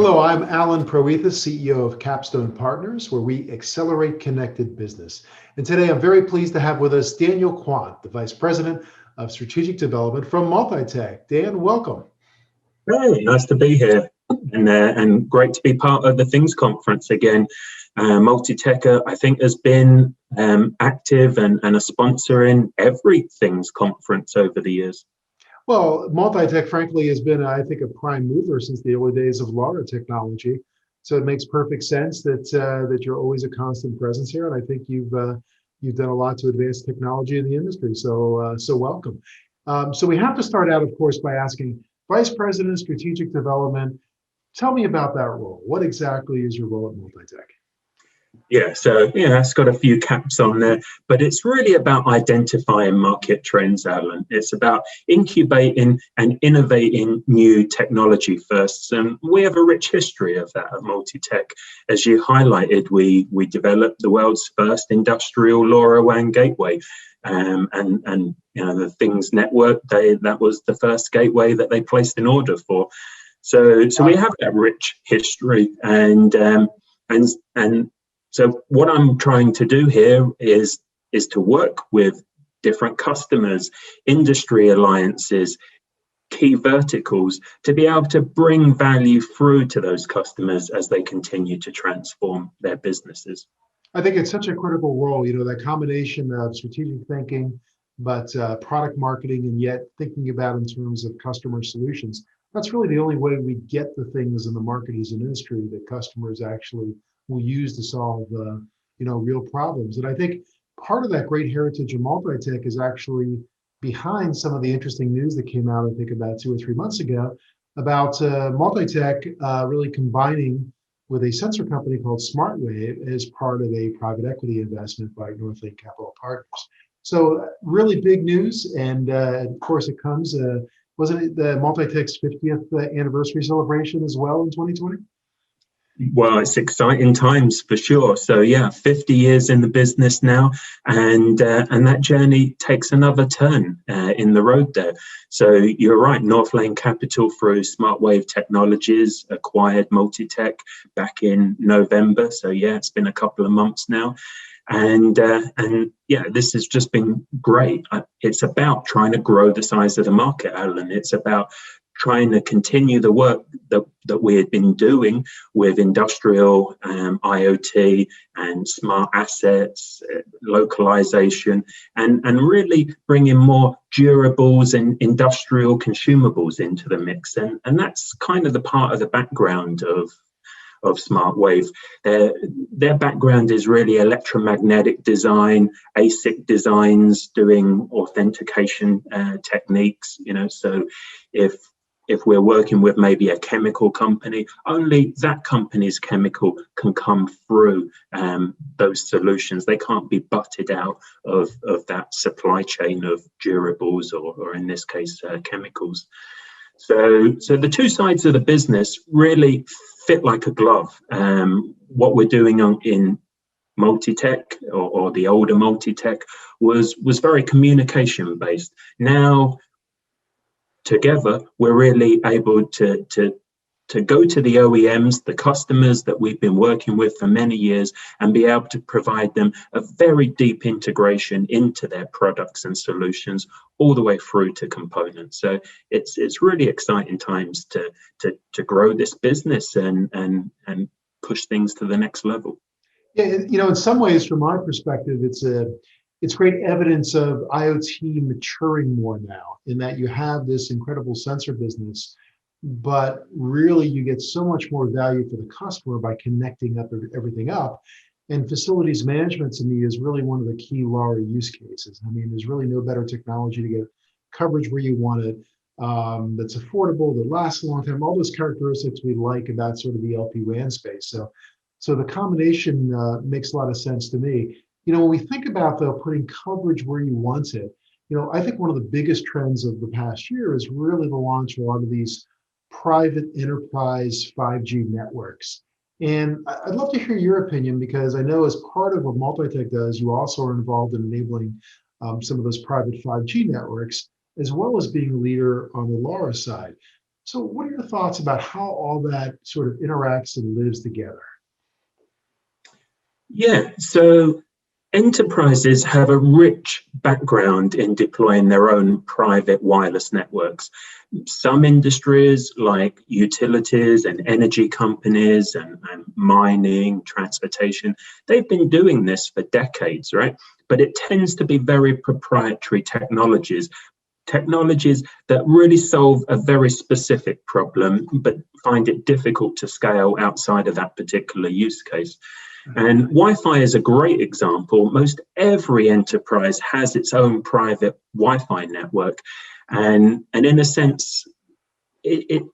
Hello, I'm Alan Priothis, CEO of Capstone Partners, where we accelerate connected business. And today I'm very pleased to have with us Daniel Quant, the Vice President of Strategic Development from Multitech. Dan, welcome. Hey, nice to be here and great to be part of the Things Conference again. Multitech, I think, has been active and a sponsor in every Things Conference over the years. Well, Multitech, frankly, has been, I think, a prime mover since the early days of LoRa technology. So it makes perfect sense that you're always a constant presence here, and I think you've done a lot to advance technology in the industry. So welcome. So we have to start out, of course, by asking Vice President of Strategic Development. Tell me about that role. What exactly is your role at Multitech? Yeah, so it's got a few caps on there, but it's really about identifying market trends, Alan. It's about incubating and innovating new technology first. And we have a rich history of that at Multitech. As you highlighted, we developed the world's first industrial LoRaWAN gateway. And the Things Network, that was the first gateway that they placed an order for. So we have that rich history, and so what I'm trying to do here is to work with different customers, industry alliances, key verticals, to be able to bring value through to those customers as they continue to transform their businesses. I think it's such a critical role, that combination of strategic thinking, but product marketing, and yet thinking about in terms of customer solutions. That's really the only way we get the things in the market as an industry that customers actually will use to solve real problems. And I think part of that great heritage of Multitech is actually behind some of the interesting news that came out, I think, about 2 or 3 months ago about Multitech really combining with a sensor company called SmartWave as part of a private equity investment by Northland Capital Partners. So really big news, and of course it comes, wasn't it the Multitech's 50th anniversary celebration as well in 2020? Well, it's exciting times for sure. So yeah, 50 years in the business now, and that journey takes another turn in the road there. So you're right, Northland Capital through SmartWave Technologies acquired Multitech back in November. So yeah, it's been a couple of months now. And yeah, this has just been great. It's about trying to grow the size of the market, Alan. It's about trying to continue the work that we had been doing with industrial IoT and smart assets, localization, and really bringing more durables and industrial consumables into the mix. And that's kind of the part of the background of SmartWave. Their background is really electromagnetic design, ASIC designs, doing authentication techniques, so if we're working with maybe a chemical company, only that company's chemical can come through those solutions. They can't be butted out of that supply chain of durables or in this case, chemicals. So the two sides of the business really fit like a glove. What we're doing in Multitech or the older Multitech was very communication based. Now, together, we're really able to go to the OEMs, the customers that we've been working with for many years, and be able to provide them a very deep integration into their products and solutions, all the way through to components. So it's really exciting times to grow this business and push things to the next level. Yeah, in some ways, from my perspective, it's great evidence of IoT maturing more now, in that you have this incredible sensor business, but really you get so much more value for the customer by connecting everything up. And facilities management, to me, is really one of the key LoRa use cases. I mean, there's really no better technology to get coverage where you want it, that's affordable, that lasts a long time, all those characteristics we like about sort of the LPWAN space. So the combination makes a lot of sense to me. When we think about, though, putting coverage where you want it, I think one of the biggest trends of the past year is really the launch of a lot of these private enterprise 5G networks. And I'd love to hear your opinion, because I know as part of what Multitech does, you also are involved in enabling some of those private 5G networks, as well as being a leader on the LoRa side. So what are your thoughts about how all that sort of interacts and lives together? Yeah, so enterprises have a rich background in deploying their own private wireless networks. Some industries, like utilities and energy companies and mining, transportation, they've been doing this for decades, right? But it tends to be very proprietary technologies that really solve a very specific problem, but find it difficult to scale outside of that particular use case. And Wi-Fi is a great example. Most every enterprise has its own private Wi-Fi network. And in a sense,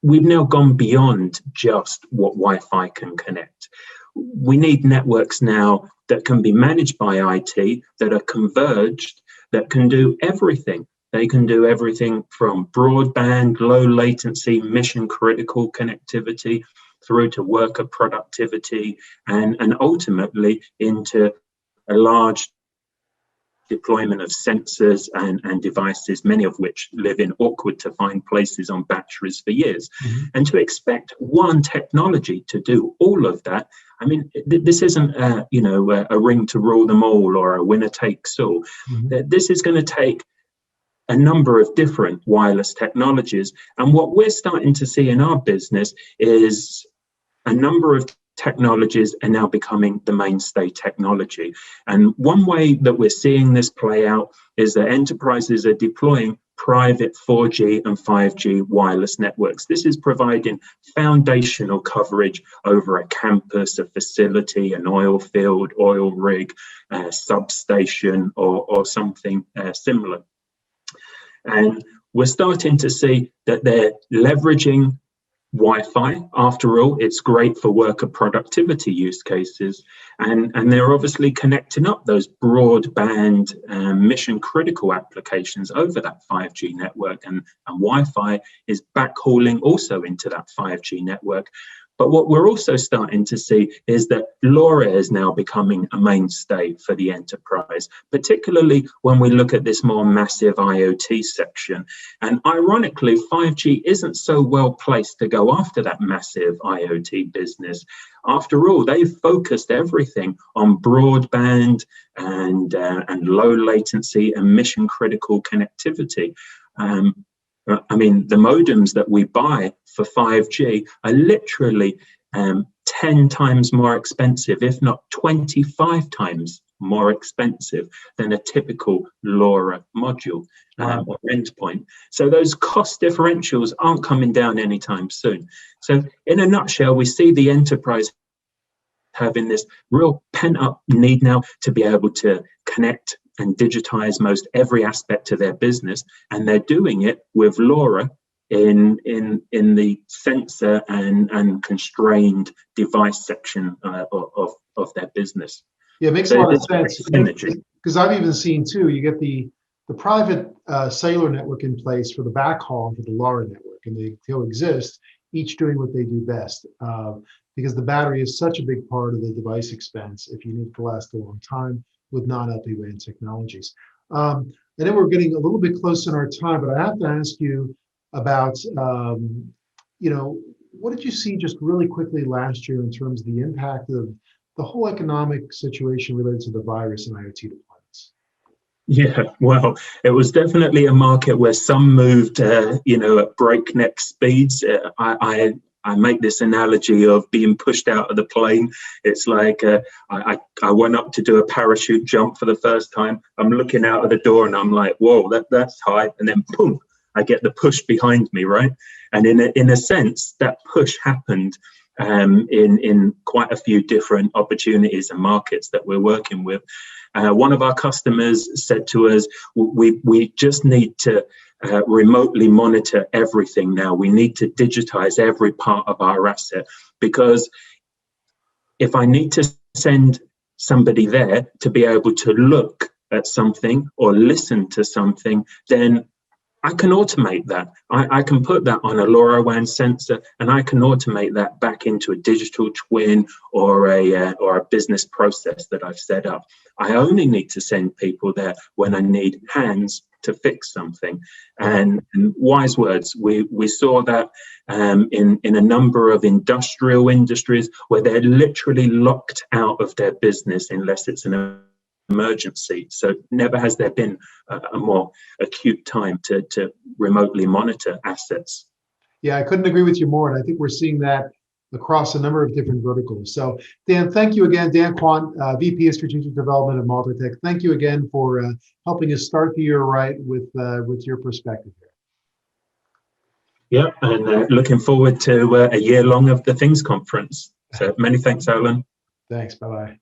we've now gone beyond just what Wi-Fi can connect. We need networks now that can be managed by IT, that are converged, that can do everything. They can do everything from broadband, low latency, mission critical connectivity, through to worker productivity, and ultimately into a large deployment of sensors and devices, many of which live in awkward to find places on batteries for years. Mm-hmm. And to expect one technology to do all of that, I mean, this isn't a ring to rule them all or a winner takes all. Mm-hmm. This is going to take a number of different wireless technologies. And what we're starting to see in our business is a number of technologies are now becoming the mainstay technology. And one way that we're seeing this play out is that enterprises are deploying private 4G and 5G wireless networks. This is providing foundational coverage over a campus, a facility, an oil field, oil rig, substation, or something similar. And we're starting to see that they're leveraging Wi-Fi. After all, it's great for worker productivity use cases. And they're obviously connecting up those broadband mission critical applications over that 5G network. And Wi-Fi is backhauling also into that 5G network. But what we're also starting to see is that LoRa is now becoming a mainstay for the enterprise, particularly when we look at this more massive IoT section. And ironically, 5G isn't so well placed to go after that massive IoT business. After all, they've focused everything on broadband and low latency and mission critical connectivity. I mean, the modems that we buy for 5G are literally 10 times more expensive, if not 25 times more expensive than a typical LoRa module or endpoint. So those cost differentials aren't coming down anytime soon. So in a nutshell, we see the enterprise having this real pent-up need now to be able to connect and digitize most every aspect of their business, and they're doing it with LoRa in the sensor and constrained device section of their business. Yeah, it makes a lot of sense, because I've even seen too, you get the private cellular network in place for the backhaul for the LoRa network, and they coexist, each doing what they do best. Because the battery is such a big part of the device expense if you need it to last a long time with non-LPWAN technologies. I know we're getting a little bit close in our time, but I have to ask you about, what did you see just really quickly last year in terms of the impact of the whole economic situation related to the virus and IoT deployments? Yeah, well, it was definitely a market where some moved, at breakneck speeds. I make this analogy of being pushed out of the plane. It's like I went up to do a parachute jump for the first time. I'm looking out of the door and I'm like, whoa, that's high. And then boom, I get the push behind me, right? And in a sense, that push happened in quite a few different opportunities and markets that we're working with. One of our customers said to us, we just need to remotely monitor everything now. We need to digitize every part of our asset, because if I need to send somebody there to be able to look at something or listen to something, then I can automate that. I can put that on a LoRaWAN sensor, and I can automate that back into a digital twin or a business process that I've set up. I only need to send people there when I need hands to fix something. And wise words, we saw that in a number of industries where they're literally locked out of their business unless it's an emergency. So never has there been a more acute time to remotely monitor assets. Yeah, I couldn't agree with you more. And I think we're seeing that across a number of different verticals. So Dan, thank you again. Dan Quant, VP of Strategic Development at Multitech. Thank you again for helping us start the year right with your perspective here. Yeah, and looking forward to a year long of the Things Conference. So many thanks, Alan. Thanks. Bye-bye.